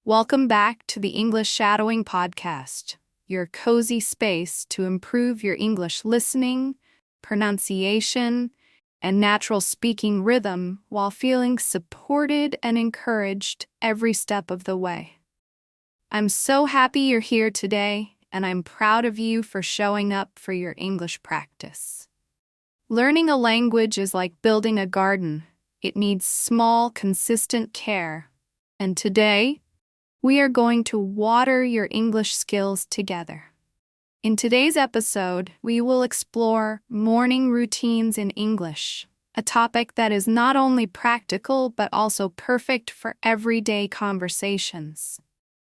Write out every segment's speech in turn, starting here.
Welcome back to the English Shadowing Podcast, your cozy space to improve your English listening, pronunciation, and natural speaking rhythm while feeling supported and encouraged every step of the way. I'm so happy you're here today, and I'm proud of you for showing up for your English practice. Learning a language is like building a garden. It needs small, consistent care. And today, we are going to water your English skills together. In today's episode, we will explore morning routines in English, a topic that is not only practical but also perfect for everyday conversations.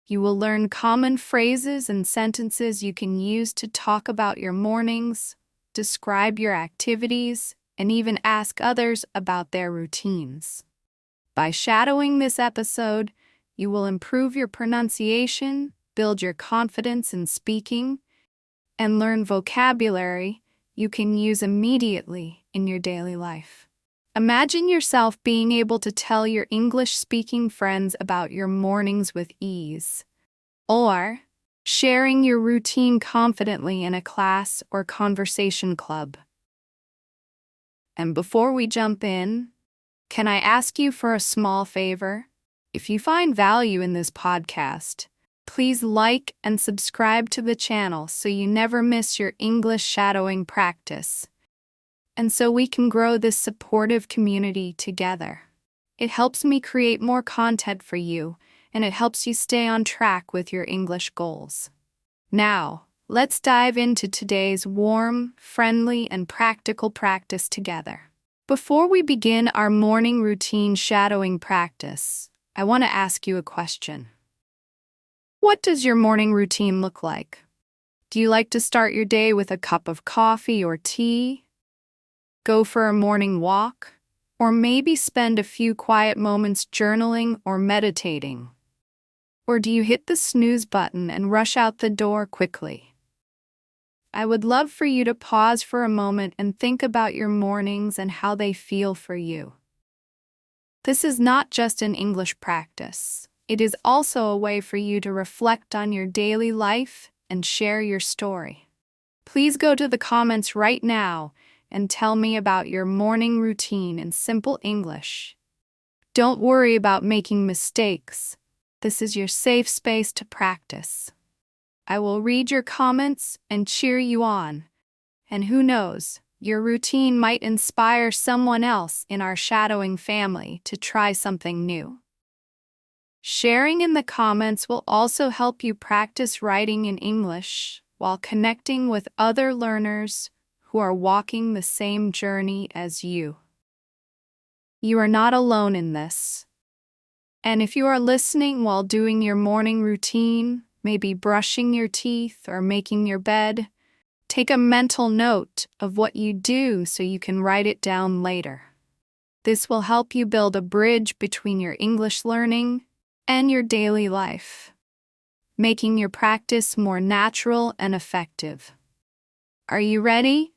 You will learn common phrases and sentences you can use to talk about your mornings, describe your activities, and even ask others about their routines. By shadowing this episode, you will improve your pronunciation, build your confidence in speaking, and learn vocabulary you can use immediately in your daily life. Imagine yourself being able to tell your English-speaking friends about your mornings with ease, or sharing your routine confidently in a class or conversation club. And before we jump in, can I ask you for a small favor? If you find value in this podcast, please like and subscribe to the channel so you never miss your English shadowing practice, and so we can grow this supportive community together. It helps me create more content for you, and it helps you stay on track with your English goals. Now, let's dive into today's warm, friendly, and practical practice together. Before we begin our morning routine shadowing practice, I want to ask you a question. What does your morning routine look like? Do you like to start your day with a cup of coffee or tea? Go for a morning walk? Or maybe spend a few quiet moments journaling or meditating? Or do you hit the snooze button and rush out the door quickly? I would love for you to pause for a moment and think about your mornings and how they feel for you. This is not just an English practice. It is also a way for you to reflect on your daily life and share your story. Please go to the comments right now and tell me about your morning routine in simple English. Don't worry about making mistakes. This is your safe space to practice. I will read your comments and cheer you on. And who knows, your routine might inspire someone else in our shadowing family to try something new. Sharing in the comments will also help you practice writing in English while connecting with other learners who are walking the same journey as you. You are not alone in this. And if you are listening while doing your morning routine, maybe brushing your teeth or making your bed, take a mental note of what you do so you can write it down later. This will help you build a bridge between your English learning and your daily life, making your practice more natural and effective. Are you ready?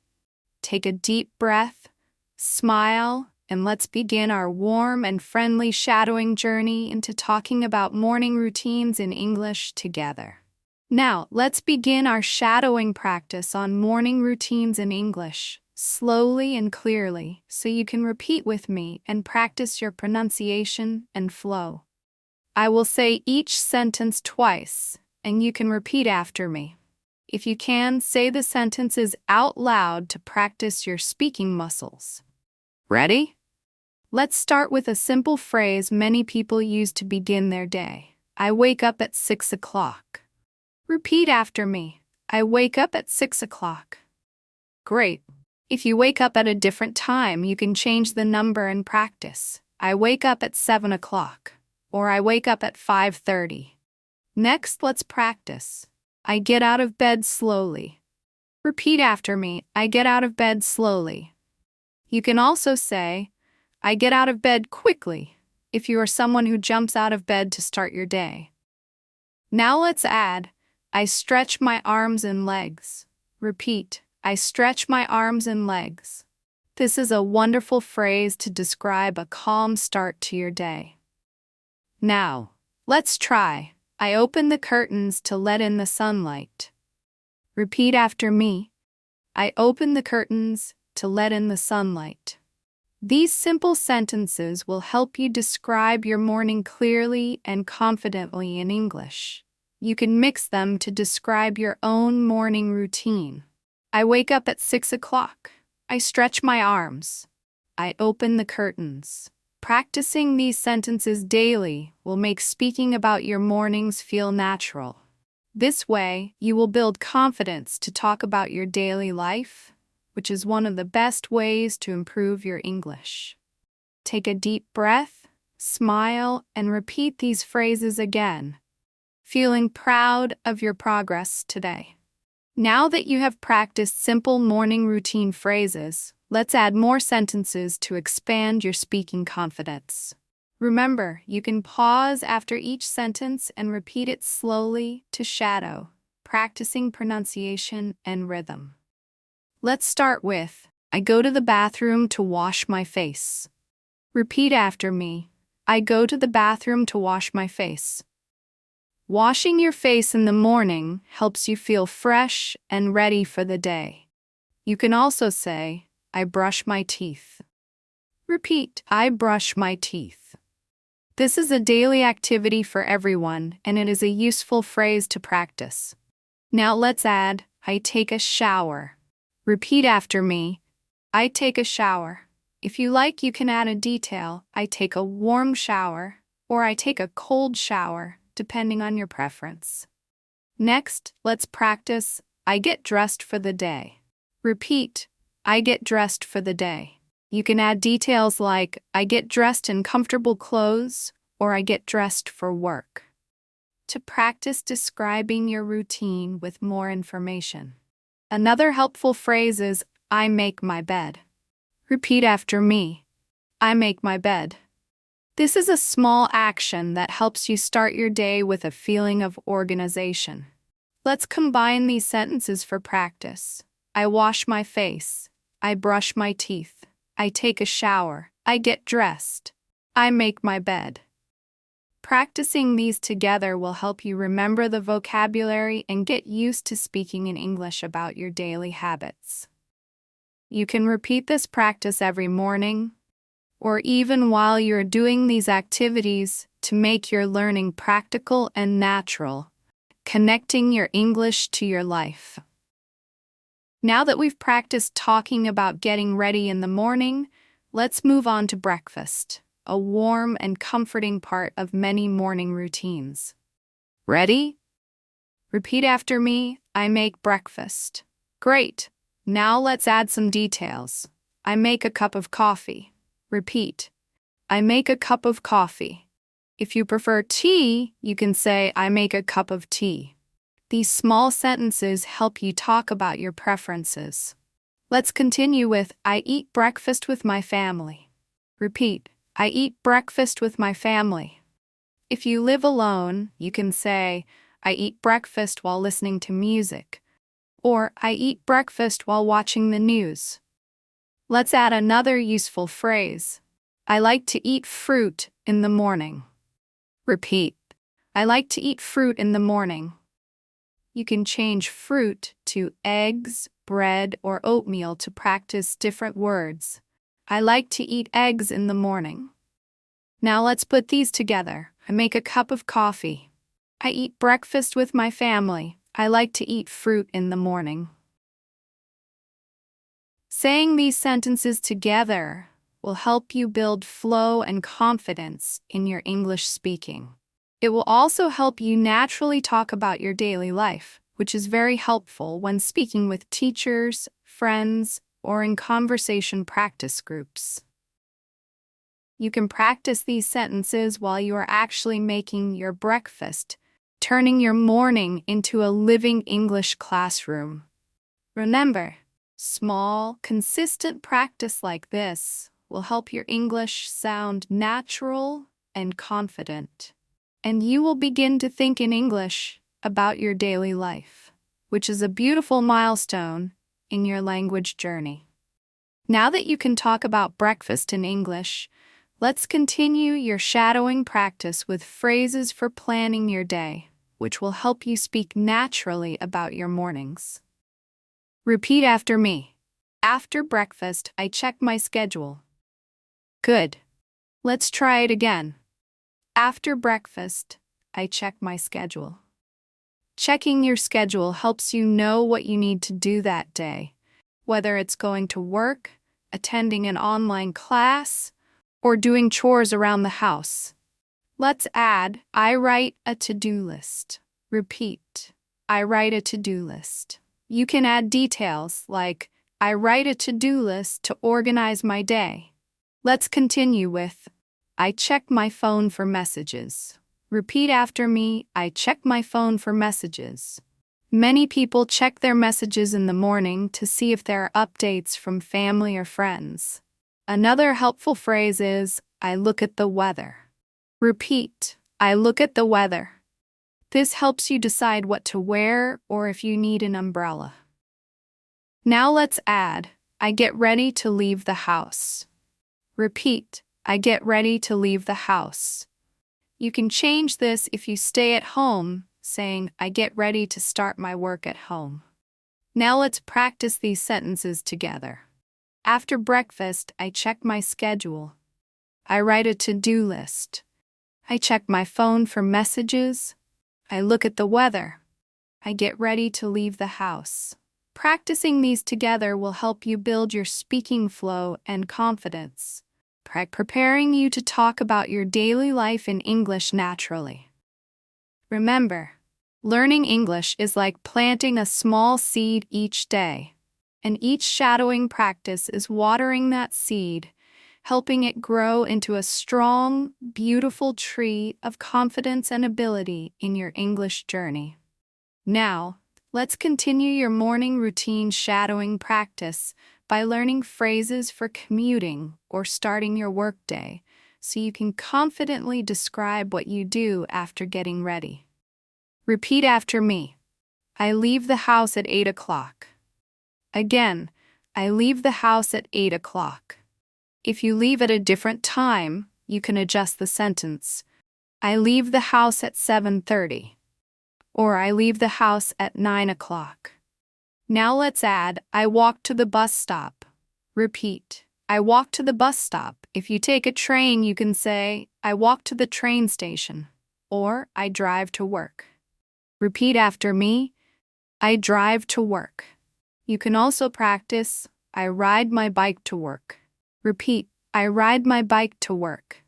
Take a deep breath, smile, and let's begin our warm and friendly shadowing journey into talking about morning routines in English together. Now, let's begin our shadowing practice on morning routines in English, slowly and clearly, so you can repeat with me and practice your pronunciation and flow. I will say each sentence twice, and you can repeat after me. If you can, say the sentences out loud to practice your speaking muscles. Ready? Let's start with a simple phrase many people use to begin their day. I wake up at 6 o'clock. Repeat after me. I wake up at 6 o'clock. Great. If you wake up at a different time, you can change the number and practice. I wake up at 7 o'clock. Or I wake up at 5:30. Next, let's practice. I get out of bed slowly. Repeat after me. I get out of bed slowly. You can also say, I get out of bed quickly, if you are someone who jumps out of bed to start your day. Now let's add, I stretch my arms and legs. Repeat, I stretch my arms and legs. This is a wonderful phrase to describe a calm start to your day. Now, Let's try. I open the curtains to let in the sunlight. Repeat after me. I open the curtains to let in the sunlight. These simple sentences will help you describe your morning clearly and confidently in English. You can mix them to describe your own morning routine. I wake up at 6 o'clock. I stretch my arms. I open the curtains. Practicing these sentences daily will make speaking about your mornings feel natural. This way, you will build confidence to talk about your daily life, which is one of the best ways to improve your English. Take a deep breath, smile, and repeat these phrases again, feeling proud of your progress today. Now that you have practiced simple morning routine phrases, let's add more sentences to expand your speaking confidence. Remember, you can pause after each sentence and repeat it slowly to shadow, practicing pronunciation and rhythm. Let's start with, I go to the bathroom to wash my face. Repeat after me. I go to the bathroom to wash my face. Washing your face in the morning helps you feel fresh and ready for the day. You can also say, I brush my teeth. Repeat, I brush my teeth. This is a daily activity for everyone, and it is a useful phrase to practice. Now let's add, I take a shower. Repeat after me. I take a shower. If you like, you can add a detail. I take a warm shower, or I take a cold shower, depending on your preference. Next, let's practice, I get dressed for the day. Repeat, I get dressed for the day. You can add details like, I get dressed in comfortable clothes, or I get dressed for work. To practice describing your routine with more information. Another helpful phrase is, I make my bed. Repeat after me. I make my bed. This is a small action that helps you start your day with a feeling of organization. Let's combine these sentences for practice. I wash my face. I brush my teeth. I take a shower. I get dressed. I make my bed. Practicing these together will help you remember the vocabulary and get used to speaking in English about your daily habits. You can repeat this practice every morning, or even while you're doing these activities to make your learning practical and natural, connecting your English to your life. Now that we've practiced talking about getting ready in the morning, let's move on to breakfast, a warm and comforting part of many morning routines. Ready? Repeat after me, I make breakfast. Great! Now let's add some details. I make a cup of coffee. Repeat, I make a cup of coffee. If you prefer tea, you can say, I make a cup of tea. These small sentences help you talk about your preferences. Let's continue with, I eat breakfast with my family. Repeat, I eat breakfast with my family. If you live alone, you can say, I eat breakfast while listening to music, or I eat breakfast while watching the news. Let's add another useful phrase. I like to eat fruit in the morning. Repeat, I like to eat fruit in the morning. You can change fruit to eggs, bread, or oatmeal to practice different words. I like to eat eggs in the morning. Now let's put these together. I make a cup of coffee. I eat breakfast with my family. I like to eat fruit in the morning. Saying these sentences together will help you build flow and confidence in your English speaking. It will also help you naturally talk about your daily life, which is very helpful when speaking with teachers, friends, or in conversation practice groups. You can practice these sentences while you are actually making your breakfast, turning your morning into a living English classroom. Remember, small, consistent practice like this will help your English sound natural and confident, and you will begin to think in English about your daily life, which is a beautiful milestone in your language journey. Now that you can talk about breakfast in English, Let's continue your shadowing practice with phrases for planning your day, which will help you speak naturally about your mornings. Repeat after me. After breakfast, I check my schedule. Good. Let's try it again. After breakfast, I check my schedule. Checking your schedule helps you know what you need to do that day, whether it's going to work, attending an online class, or doing chores around the house. Let's add, I write a to-do list. Repeat, I write a to-do list. You can add details like, I write a to-do list to organize my day. Let's continue with, I check my phone for messages. Repeat after me, I check my phone for messages. Many people check their messages in the morning to see if there are updates from family or friends. Another helpful phrase is, I look at the weather. Repeat, I look at the weather. This helps you decide what to wear or if you need an umbrella. Now let's add, I get ready to leave the house. Repeat, I get ready to leave the house. You can change this if you stay at home, saying, I get ready to start my work at home. Now let's practice these sentences together. After breakfast, I check my schedule. I write a to-do list. I check my phone for messages. I look at the weather. I get ready to leave the house. Practicing these together will help you build your speaking flow and confidence, preparing you to talk about your daily life in English naturally. Remember, learning English is like planting a small seed each day, and each shadowing practice is watering that seed, helping it grow into a strong, beautiful tree of confidence and ability in your English journey. Now, let's continue your morning routine shadowing practice by learning phrases for commuting or starting your workday, so you can confidently describe what you do after getting ready. Repeat after me. I leave the house at 8 o'clock. Again, I leave the house at 8 o'clock. If you leave at a different time, you can adjust the sentence. I leave the house at 7:30. Or I leave the house at 9 o'clock. Now let's add, I walk to the bus stop. Repeat, I walk to the bus stop. If you take a train, you can say, I walk to the train station. Or I drive to work. Repeat after me, I drive to work. You can also practice, I ride my bike to work. Repeat, I ride my bike to work.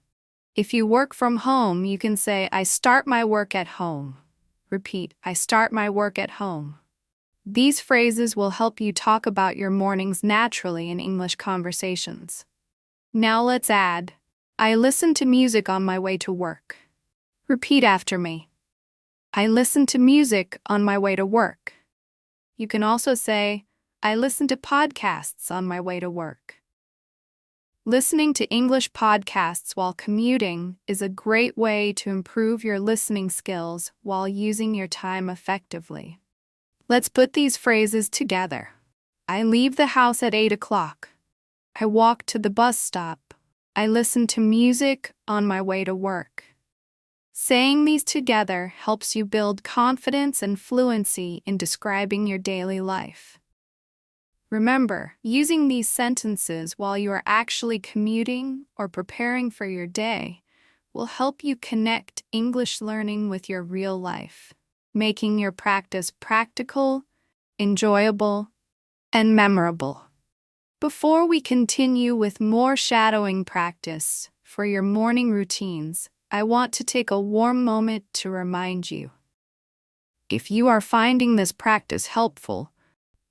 If you work from home, you can say, I start my work at home. Repeat, I start my work at home. These phrases will help you talk about your mornings naturally in English conversations. Now let's add, I listen to music on my way to work. Repeat after me. I listen to music on my way to work. You can also say, I listen to podcasts on my way to work. Listening to English podcasts while commuting is a great way to improve your listening skills while using your time effectively. Let's put these phrases together. I leave the house at 8 o'clock. I walk to the bus stop. I listen to music on my way to work. Saying these together helps you build confidence and fluency in describing your daily life. Remember, using these sentences while you are actually commuting or preparing for your day will help you connect English learning with your real life, making your practice practical, enjoyable, and memorable. Before we continue with more shadowing practice for your morning routines, I want to take a warm moment to remind you. If you are finding this practice helpful,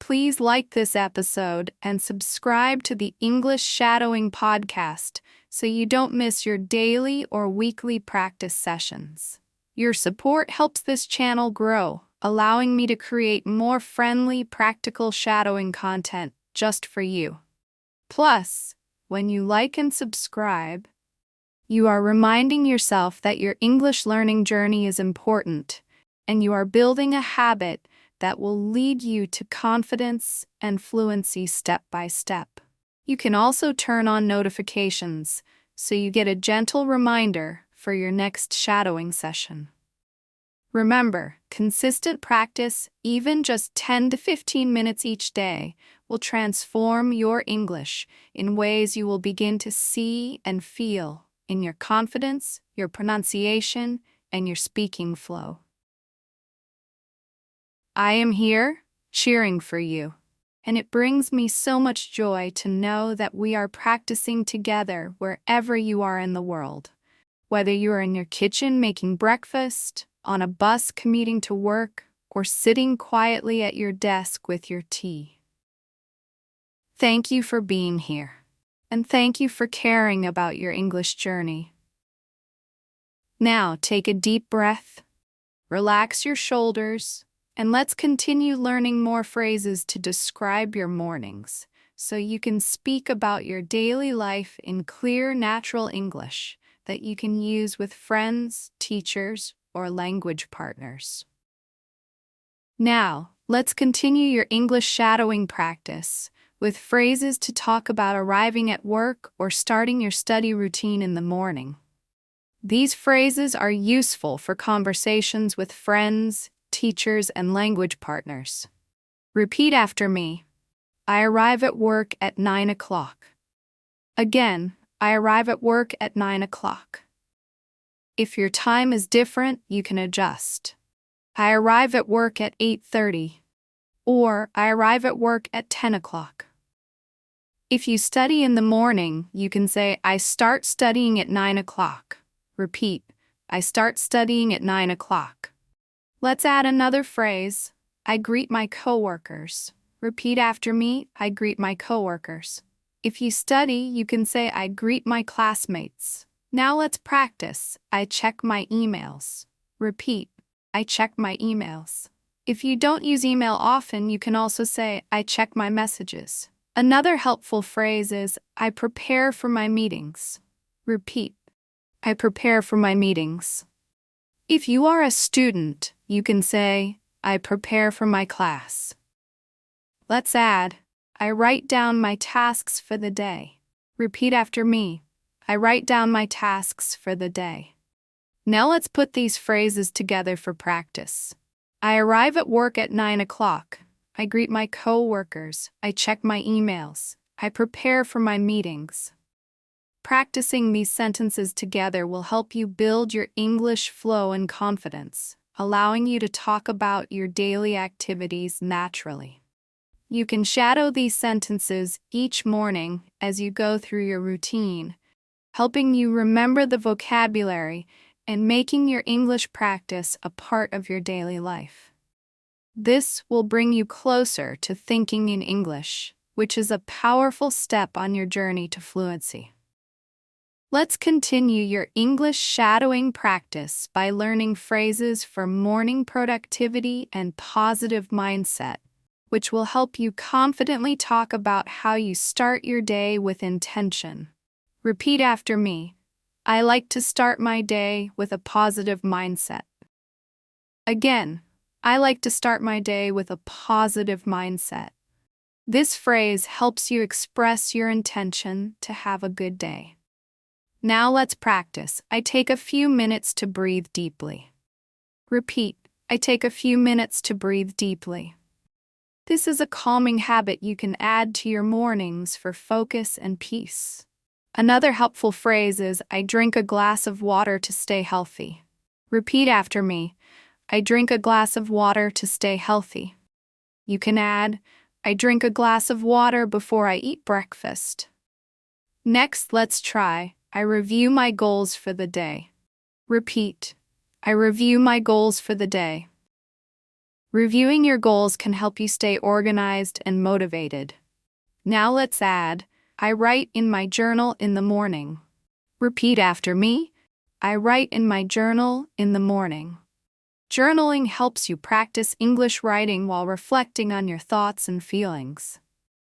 please like this episode and subscribe to the English Shadowing Podcast so you don't miss your daily or weekly practice sessions. Your support helps this channel grow, allowing me to create more friendly, practical shadowing content just for you. Plus, when you like and subscribe, you are reminding yourself that your English learning journey is important, and you are building a habit that will lead you to confidence and fluency step by step. You can also turn on notifications so you get a gentle reminder for your next shadowing session. Remember, consistent practice, even just 10 to 15 minutes each day, will transform your English in ways you will begin to see and feel in your confidence, your pronunciation, and your speaking flow. I am here, cheering for you, and it brings me so much joy to know that we are practicing together wherever you are in the world. Whether you are in your kitchen making breakfast, on a bus commuting to work, or sitting quietly at your desk with your tea. Thank you for being here, and thank you for caring about your English journey. Now take a deep breath, relax your shoulders, and let's continue learning more phrases to describe your mornings so you can speak about your daily life in clear, natural English that you can use with friends, teachers, or language partners. Now, let's continue your English shadowing practice with phrases to talk about arriving at work or starting your study routine in the morning. These phrases are useful for conversations with friends, teachers, and language partners. Repeat after me. I arrive at work at 9 o'clock. Again, I arrive at work at 9 o'clock. If your time is different, you can adjust. I arrive at work at 8:30, or I arrive at work at 10 o'clock. If you study in the morning, you can say, I start studying at 9 o'clock. Repeat, I start studying at 9 o'clock. Let's add another phrase. I greet my coworkers. Repeat after me, I greet my coworkers. If you study, you can say, I greet my classmates. Now let's practice. I check my emails. Repeat, I check my emails. If you don't use email often, you can also say, I check my messages. Another helpful phrase is, I prepare for my meetings. Repeat, I prepare for my meetings. If you are a student, you can say, I prepare for my class. Let's add, I write down my tasks for the day. Repeat after me. I write down my tasks for the day. Now let's put these phrases together for practice. I arrive at work at 9 o'clock. I greet my co-workers. I check my emails. I prepare for my meetings. Practicing these sentences together will help you build your English flow and confidence, allowing you to talk about your daily activities naturally. You can shadow these sentences each morning as you go through your routine, helping you remember the vocabulary and making your English practice a part of your daily life. This will bring you closer to thinking in English, which is a powerful step on your journey to fluency. Let's continue your English shadowing practice by learning phrases for morning productivity and positive mindset, which will help you confidently talk about how you start your day with intention. Repeat after me. I like to start my day with a positive mindset. Again, I like to start my day with a positive mindset. This phrase helps you express your intention to have a good day. Now let's practice. I take a few minutes to breathe deeply. Repeat, I take a few minutes to breathe deeply. This is a calming habit you can add to your mornings for focus and peace. Another helpful phrase is, I drink a glass of water to stay healthy. Repeat after me. I drink a glass of water to stay healthy. You can add, I drink a glass of water before I eat breakfast. Next, let's try, I review my goals for the day. Repeat, I review my goals for the day. Reviewing your goals can help you stay organized and motivated. Now let's add, I write in my journal in the morning. Repeat after me. I write in my journal in the morning. Journaling helps you practice English writing while reflecting on your thoughts and feelings.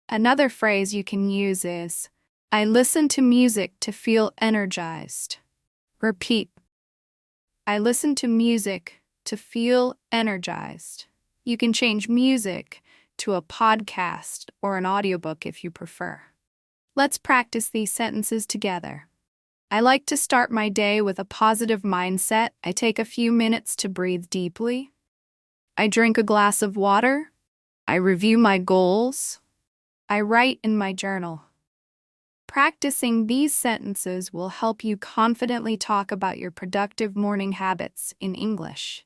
Another phrase you can use is, I listen to music to feel energized. Repeat. I listen to music to feel energized. You can change music to a podcast or an audiobook if you prefer. Let's practice these sentences together. I like to start my day with a positive mindset. I take a few minutes to breathe deeply. I drink a glass of water. I review my goals. I write in my journal. Practicing these sentences will help you confidently talk about your productive morning habits in English,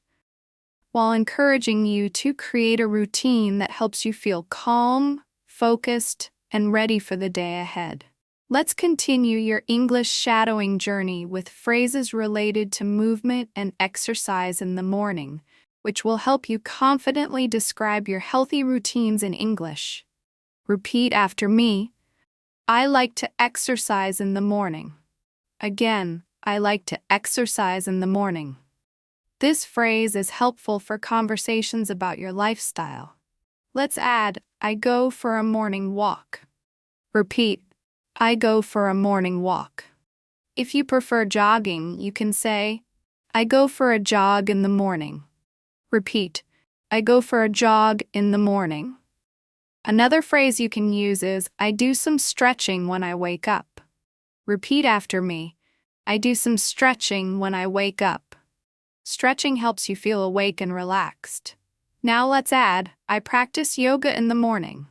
while encouraging you to create a routine that helps you feel calm, focused, and ready for the day ahead. Let's continue your English shadowing journey with phrases related to movement and exercise in the morning, which will help you confidently describe your healthy routines in English. Repeat after me. I like to exercise in the morning. Again, I like to exercise in the morning. This phrase is helpful for conversations about your lifestyle. Let's add, I go for a morning walk. Repeat, I go for a morning walk. If you prefer jogging, you can say, I go for a jog in the morning. Repeat, I go for a jog in the morning. Another phrase you can use is, I do some stretching when I wake up. Repeat after me, I do some stretching when I wake up. Stretching helps you feel awake and relaxed. Now let's add, I practice yoga in the morning.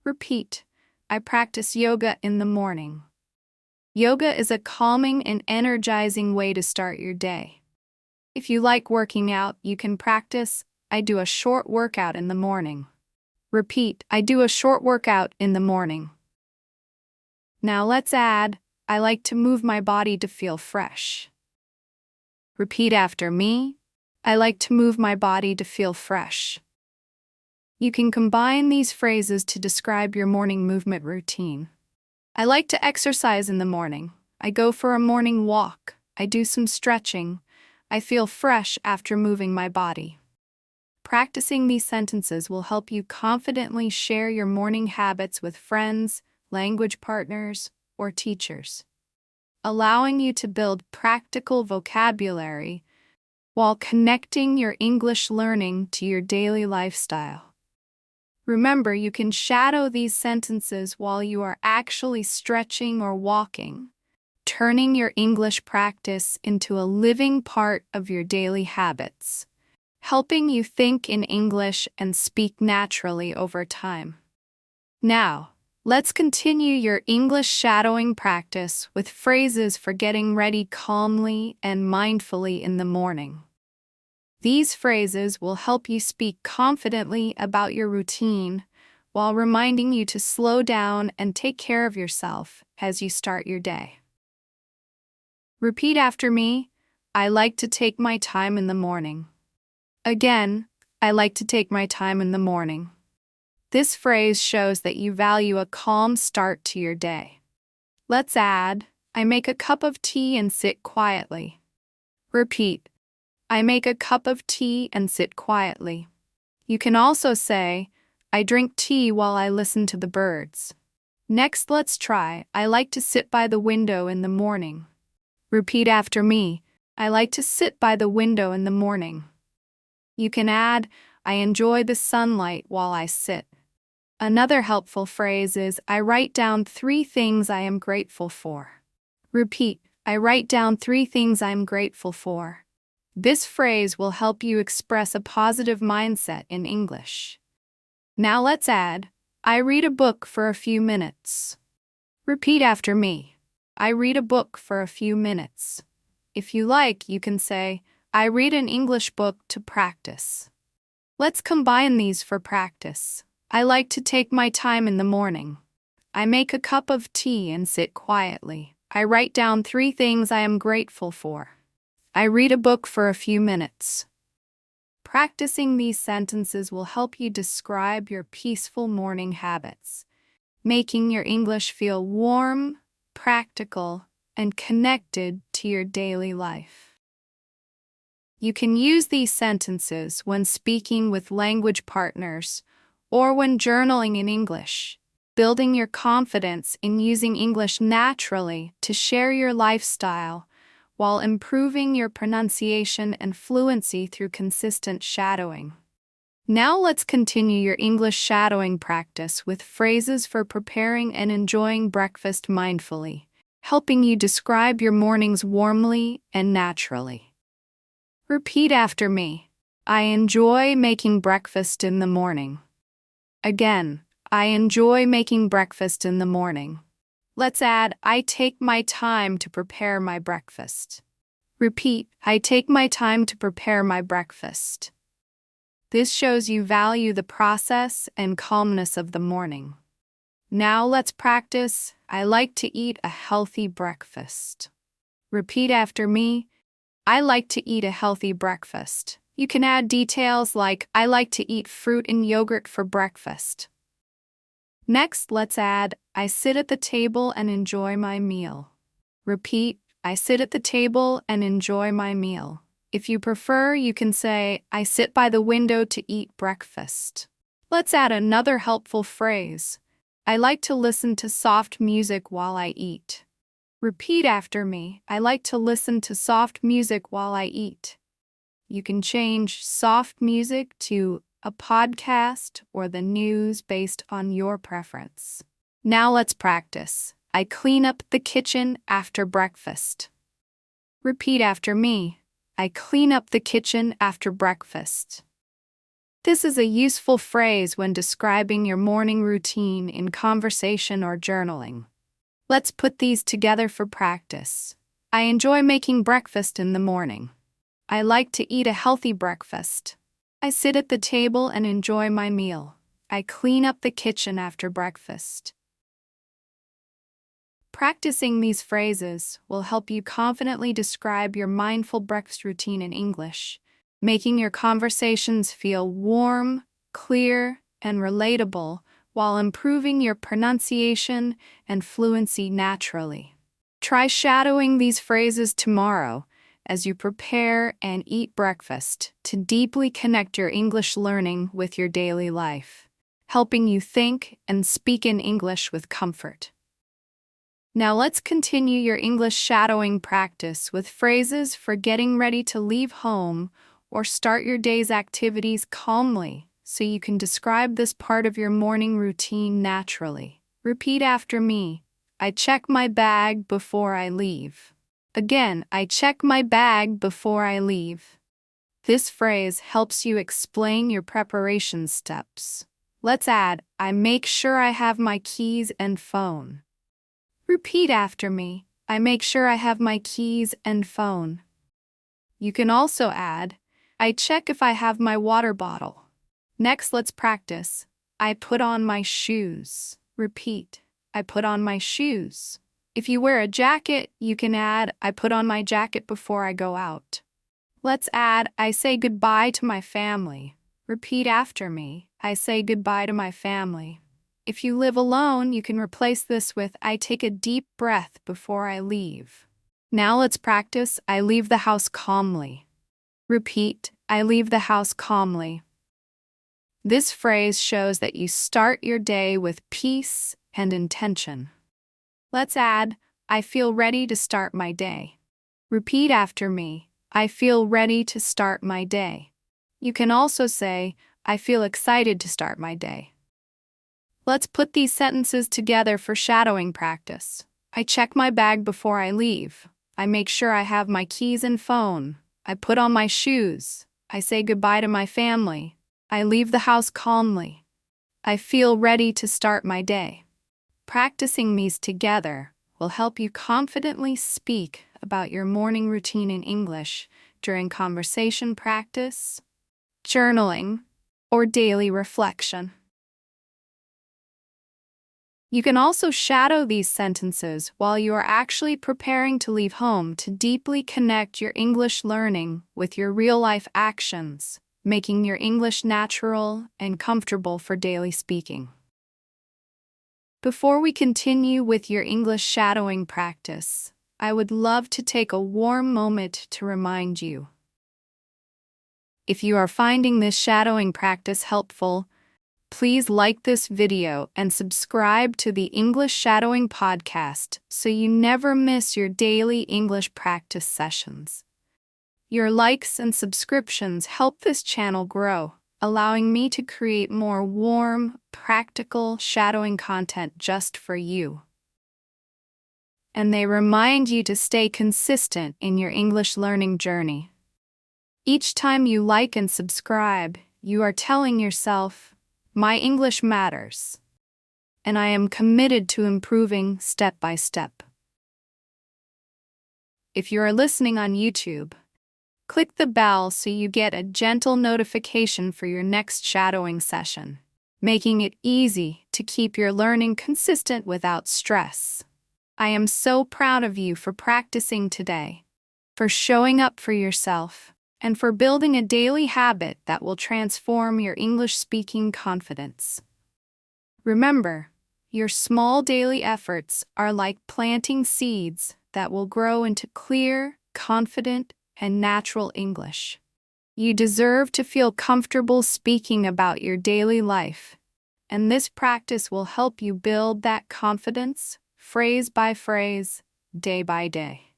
Repeat, I practice yoga in the morning. Yoga is a calming and energizing way to start your day. If you like working out, you can practice, I do a short workout in the morning. Repeat, I do a short workout in the morning. Now let's add, I like to move my body to feel fresh. Repeat after me, I like to move my body to feel fresh. You can combine these phrases to describe your morning movement routine. I like to exercise in the morning. I go for a morning walk. I do some stretching. I feel fresh after moving my body. Practicing these sentences will help you confidently share your morning habits with friends, language partners, or teachers, allowing you to build practical vocabulary while connecting your English learning to your daily lifestyle. Remember, you can shadow these sentences while you are actually stretching or walking, turning your English practice into a living part of your daily habits, helping you think in English and speak naturally over time. Now, let's continue your English shadowing practice with phrases for getting ready calmly and mindfully in the morning. These phrases will help you speak confidently about your routine while reminding you to slow down and take care of yourself as you start your day. Repeat after me, I like to take my time in the morning. Again, I like to take my time in the morning. This phrase shows that you value a calm start to your day. Let's add, I make a cup of tea and sit quietly. Repeat, I make a cup of tea and sit quietly. You can also say, I drink tea while I listen to the birds. Next, let's try, I like to sit by the window in the morning. Repeat after me, I like to sit by the window in the morning. You can add, I enjoy the sunlight while I sit. Another helpful phrase is, I write down 3 things I am grateful for. Repeat, I write down 3 things I'm grateful for. This phrase will help you express a positive mindset in English. Now let's add, I read a book for a few minutes. Repeat after me, I read a book for a few minutes. If you like, you can say, I read an English book to practice. Let's combine these for practice. I like to take my time in the morning. I make a cup of tea and sit quietly. I write down 3 things I am grateful for. I read a book for a few minutes. Practicing these sentences will help you describe your peaceful morning habits, making your English feel warm, practical, and connected to your daily life. You can use these sentences when speaking with language partners or when journaling in English, building your confidence in using English naturally to share your lifestyle while improving your pronunciation and fluency through consistent shadowing. Now let's continue your English shadowing practice with phrases for preparing and enjoying breakfast mindfully helping you describe your mornings warmly and naturally. Repeat after me. I enjoy making breakfast in the morning. Again, I enjoy making breakfast in the morning. Let's add, I take my time to prepare my breakfast. Repeat, I take my time to prepare my breakfast. This shows you value the process and calmness of the morning. Now let's practice, I like to eat a healthy breakfast. Repeat after me, I like to eat a healthy breakfast. You can add details like, I like to eat fruit and yogurt for breakfast. Next, let's add, I sit at the table and enjoy my meal. Repeat, I sit at the table and enjoy my meal. If you prefer, you can say, I sit by the window to eat breakfast. Let's add another helpful phrase. I like to listen to soft music while I eat. Repeat after me, I like to listen to soft music while I eat. You can change soft music to a podcast or the news based on your preference. Now let's practice. I clean up the kitchen after breakfast. Repeat after me. I clean up the kitchen after breakfast. This is a useful phrase when describing your morning routine in conversation or journaling. Let's put these together for practice. I enjoy making breakfast in the morning. I like to eat a healthy breakfast. I sit at the table and enjoy my meal. I clean up the kitchen after breakfast. Practicing these phrases will help you confidently describe your mindful breakfast routine in English, making your conversations feel warm, clear, and relatable while improving your pronunciation and fluency naturally. Try shadowing these phrases tomorrow as you prepare and eat breakfast to deeply connect your English learning with your daily life, helping you think and speak in English with comfort. Now let's continue your English shadowing practice with phrases for getting ready to leave home or start your day's activities calmly so you can describe this part of your morning routine naturally. Repeat after me. I check my bag before I leave. Again, I check my bag before I leave. This phrase helps you explain your preparation steps. Let's add, I make sure I have my keys and phone. Repeat after me. I make sure I have my keys and phone. You can also add, I check if I have my water bottle. Next, let's practice. I put on my shoes. Repeat. I put on my shoes. If you wear a jacket, you can add, I put on my jacket before I go out. Let's add, I say goodbye to my family. Repeat after me. I say goodbye to my family. If you live alone, you can replace this with, I take a deep breath before I leave. Now let's practice, I leave the house calmly. Repeat, I leave the house calmly. This phrase shows that you start your day with peace and intention. Let's add, I feel ready to start my day. Repeat after me, I feel ready to start my day. You can also say, I feel excited to start my day. Let's put these sentences together for shadowing practice. I check my bag before I leave. I make sure I have my keys and phone. I put on my shoes. I say goodbye to my family. I leave the house calmly. I feel ready to start my day. Practicing these together will help you confidently speak about your morning routine in English during conversation practice, journaling, or daily reflection. You can also shadow these sentences while you are actually preparing to leave home to deeply connect your English learning with your real-life actions, making your English natural and comfortable for daily speaking. Before we continue with your English shadowing practice, I would love to take a warm moment to remind you. If you are finding this shadowing practice helpful, please like this video and subscribe to the English Shadowing Podcast so you never miss your daily English practice sessions. Your likes and subscriptions help this channel grow, allowing me to create more warm, practical shadowing content just for you. and they remind you to stay consistent in your English learning journey. Each time you like and subscribe, you are telling yourself, "My English matters, and I am committed to improving step by step." If you are listening on YouTube, click the bell so you get a gentle notification for your next shadowing session, making it easy to keep your learning consistent without stress. I am so proud of you for practicing today, for showing up for yourself, and for building a daily habit that will transform your English speaking confidence. Remember, your small daily efforts are like planting seeds that will grow into clear, confident, and natural English. You deserve to feel comfortable speaking about your daily life, and this practice will help you build that confidence, phrase by phrase, day by day.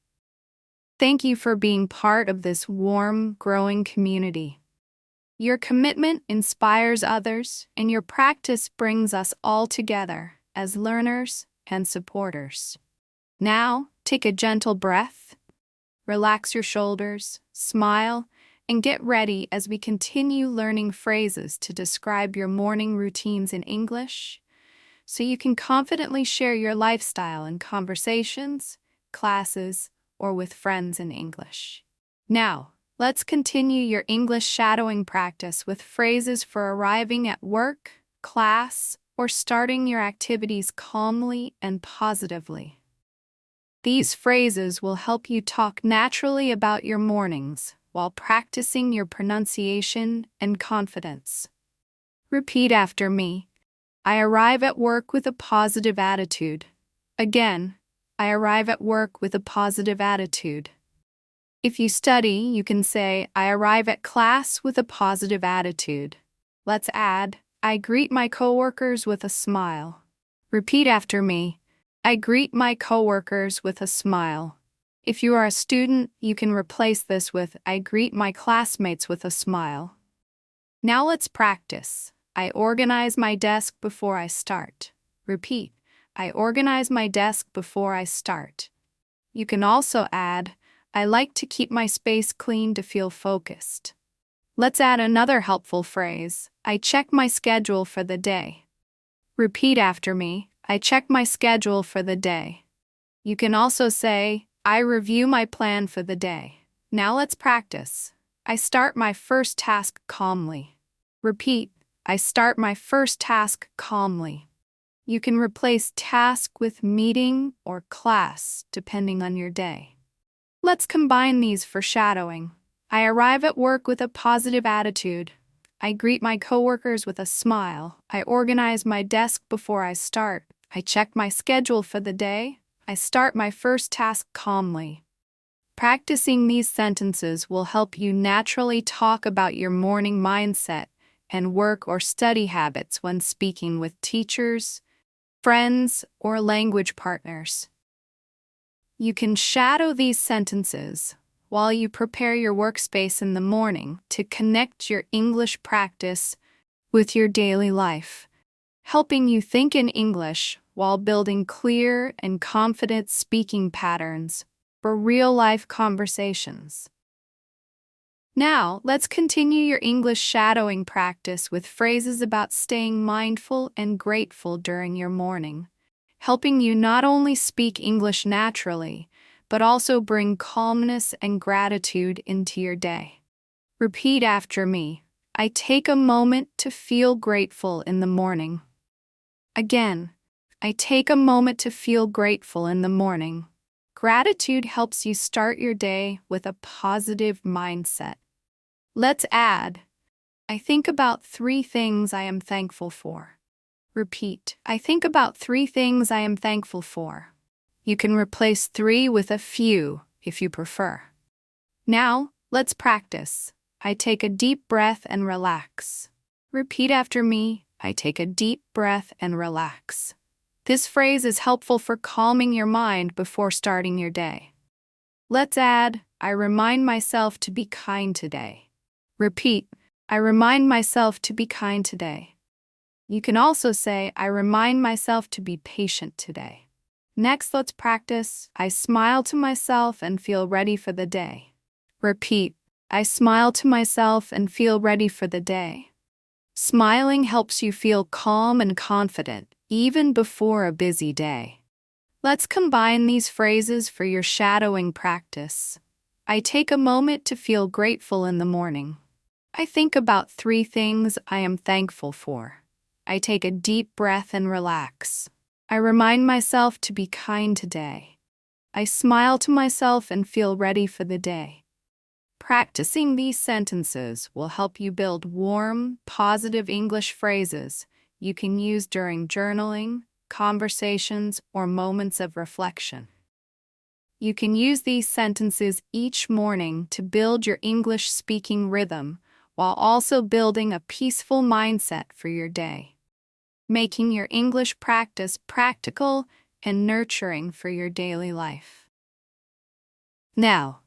Thank you for being part of this warm, growing community. Your commitment inspires others, and your practice brings us all together as learners and supporters. Now, take a gentle breath, relax your shoulders, smile, and get ready as we continue learning phrases to describe your morning routines in English, so you can confidently share your lifestyle in conversations, classes, or with friends in English. Now, let's continue your English shadowing practice with phrases for arriving at work, class, or starting your activities calmly and positively. These phrases will help you talk naturally about your mornings while practicing your pronunciation and confidence. Repeat after me. I arrive at work with a positive attitude. Again, I arrive at work with a positive attitude. If you study, you can say, I arrive at class with a positive attitude. Let's add, I greet my coworkers with a smile. Repeat after me. I greet my coworkers with a smile. If you are a student, you can replace this with, I greet my classmates with a smile. Now let's practice. I organize my desk before I start. Repeat. I organize my desk before I start. You can also add, I like to keep my space clean to feel focused. Let's add another helpful phrase. I check my schedule for the day. Repeat after me. I check my schedule for the day. You can also say, I review my plan for the day. Now let's practice. I start my first task calmly. Repeat. I start my first task calmly. You can replace task with meeting or class, depending on your day. Let's combine these for shadowing. I arrive at work with a positive attitude. I greet my coworkers with a smile. I organize my desk before I start. I check my schedule for the day. I start my first task calmly. Practicing these sentences will help you naturally talk about your morning mindset and work or study habits when speaking with teachers, friends, or language partners. You can shadow these sentences while you prepare your workspace in the morning to connect your English practice with your daily life, helping you think in English while building clear and confident speaking patterns for real-life conversations. Now, let's continue your English shadowing practice with phrases about staying mindful and grateful during your morning, helping you not only speak English naturally, but also bring calmness and gratitude into your day. Repeat after me. I take a moment to feel grateful in the morning. Again, I take a moment to feel grateful in the morning. Gratitude helps you start your day with a positive mindset. Let's add, I think about 3 things I am thankful for. Repeat, I think about 3 things I am thankful for. You can replace 3 with a few if you prefer. Now, let's practice. I take a deep breath and relax. Repeat after me. I take a deep breath and relax. This phrase is helpful for calming your mind before starting your day. Let's add, I remind myself to be kind today. Repeat, I remind myself to be kind today. You can also say, I remind myself to be patient today. Next, let's practice. I smile to myself and feel ready for the day. Repeat. I smile to myself and feel ready for the day. Smiling helps you feel calm and confident, even before a busy day. Let's combine these phrases for your shadowing practice. I take a moment to feel grateful in the morning. I think about 3 things I am thankful for. I take a deep breath and relax. I remind myself to be kind today. I smile to myself and feel ready for the day. Practicing these sentences will help you build warm, positive English phrases you can use during journaling, conversations, or moments of reflection. You can use these sentences each morning to build your English speaking rhythm while also building a peaceful mindset for your day, making your English practice practical and nurturing for your daily life. Now,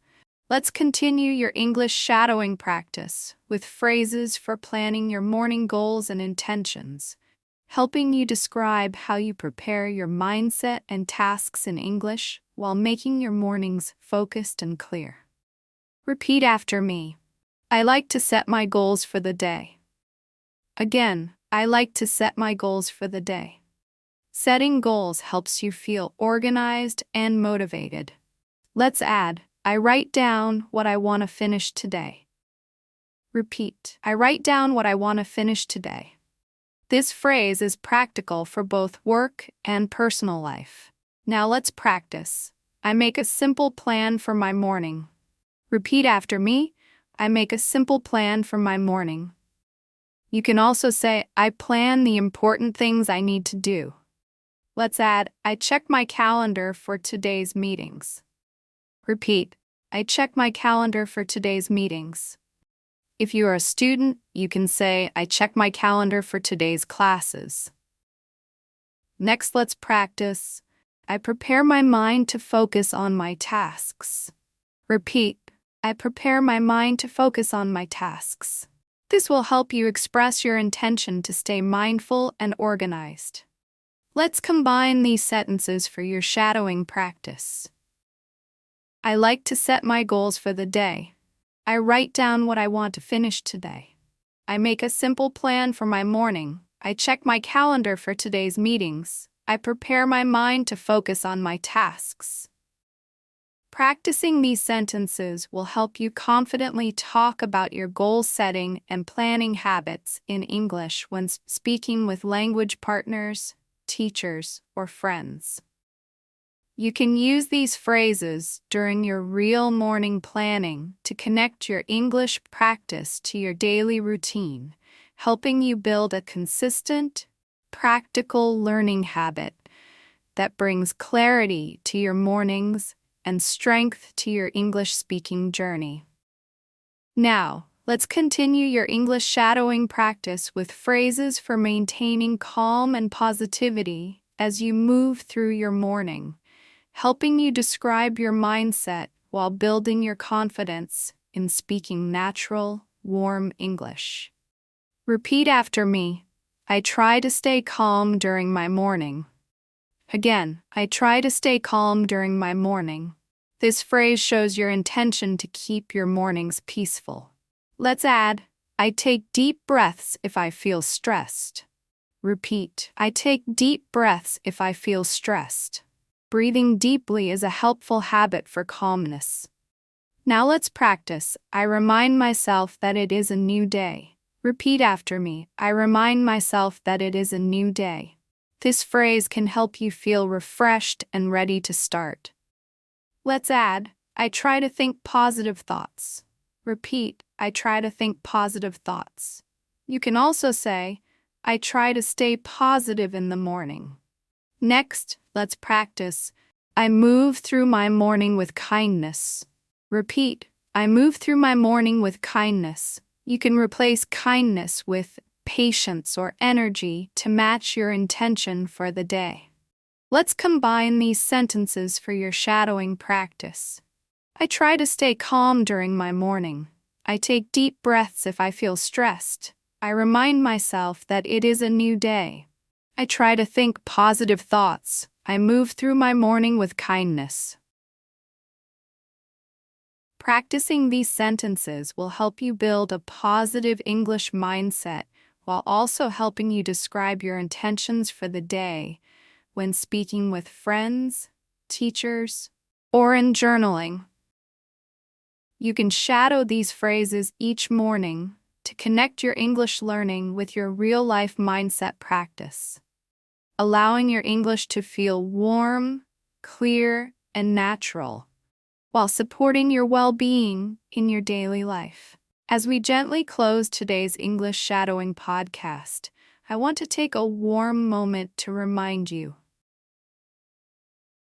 let's continue your English shadowing practice with phrases for planning your morning goals and intentions, helping you describe how you prepare your mindset and tasks in English while making your mornings focused and clear. Repeat after me. I like to set my goals for the day. Again, I like to set my goals for the day. Setting goals helps you feel organized and motivated. Let's add, I write down what I want to finish today. Repeat, I write down what I want to finish today. This phrase is practical for both work and personal life. Now let's practice. I make a simple plan for my morning. Repeat after me. I make a simple plan for my morning. You can also say, I plan the important things I need to do. Let's add, I check my calendar for today's meetings. Repeat, I check my calendar for today's meetings. If you are a student, you can say, I check my calendar for today's classes. Next, let's practice. I prepare my mind to focus on my tasks. Repeat, I prepare my mind to focus on my tasks. This will help you express your intention to stay mindful and organized. Let's combine these sentences for your shadowing practice. I like to set my goals for the day. I write down what I want to finish today. I make a simple plan for my morning. I check my calendar for today's meetings. I prepare my mind to focus on my tasks. Practicing these sentences will help you confidently talk about your goal setting and planning habits in English when speaking with language partners, teachers, or friends. You can use these phrases during your real morning planning to connect your English practice to your daily routine, helping you build a consistent, practical learning habit that brings clarity to your mornings and strength to your English speaking journey. Now, let's continue your English shadowing practice with phrases for maintaining calm and positivity as you move through your morning, helping you describe your mindset while building your confidence in speaking natural, warm English. Repeat after me. I try to stay calm during my morning. Again, I try to stay calm during my morning. This phrase shows your intention to keep your mornings peaceful. Let's add, I take deep breaths if I feel stressed. Repeat, I take deep breaths if I feel stressed. Breathing deeply is a helpful habit for calmness. Now let's practice. I remind myself that it is a new day. Repeat after me. I remind myself that it is a new day. This phrase can help you feel refreshed and ready to start. Let's add, I try to think positive thoughts. Repeat, I try to think positive thoughts. You can also say, I try to stay positive in the morning. Next, let's practice. I move through my morning with kindness. Repeat, I move through my morning with kindness. You can replace kindness with patience or energy to match your intention for the day. Let's combine these sentences for your shadowing practice. I try to stay calm during my morning. I take deep breaths if I feel stressed. I remind myself that it is a new day. I try to think positive thoughts. I move through my morning with kindness. Practicing these sentences will help you build a positive English mindset while also helping you describe your intentions for the day when speaking with friends, teachers, or in journaling. You can shadow these phrases each morning to connect your English learning with your real-life mindset practice, allowing your English to feel warm, clear, and natural, while supporting your well-being in your daily life. As we gently close today's English Shadowing podcast, I want to take a warm moment to remind you.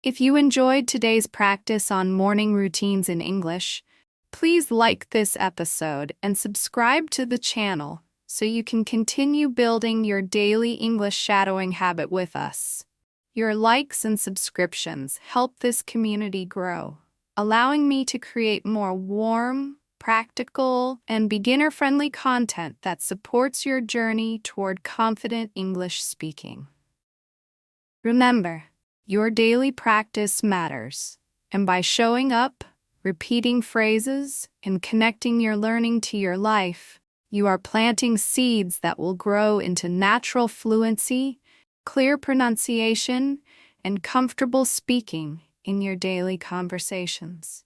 If you enjoyed today's practice on morning routines in English, please like this episode and subscribe to the channel so you can continue building your daily English shadowing habit with us. Your likes and subscriptions help this community grow, allowing me to create more warm, practical, and beginner-friendly content that supports your journey toward confident English speaking. Remember, your daily practice matters, and by showing up, repeating phrases, and connecting your learning to your life, you are planting seeds that will grow into natural fluency, clear pronunciation, and comfortable speaking in your daily conversations.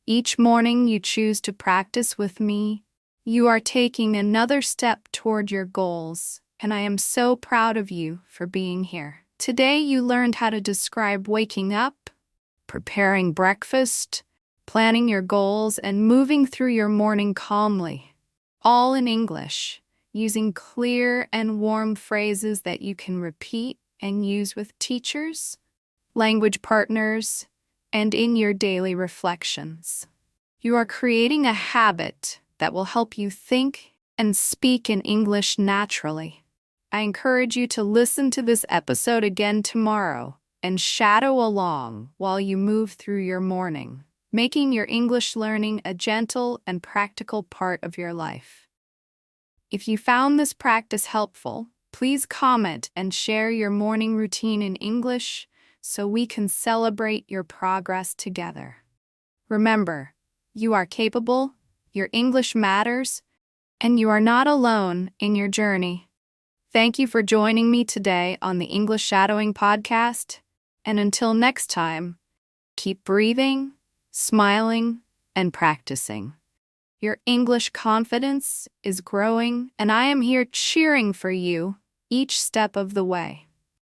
Each morning you choose to practice with me, you are taking another step toward your goals, and I am so proud of you for being here. Today you learned how to describe waking up, preparing breakfast, planning your goals, and moving through your morning calmly, all in English, using clear and warm phrases that you can repeat and use with teachers, language partners, and in your daily reflections. You are creating a habit that will help you think and speak in English naturally. I encourage you to listen to this episode again tomorrow and shadow along while you move through your morning, making your English learning a gentle and practical part of your life. If you found this practice helpful, please comment and share your morning routine in English so we can celebrate your progress together. Remember, you are capable, your English matters, and you are not alone in your journey. Thank you for joining me today on the English Shadowing Podcast, and until next time, keep breathing, smiling, and practicing. Your English confidence is growing, and I am here cheering for you each step of the way.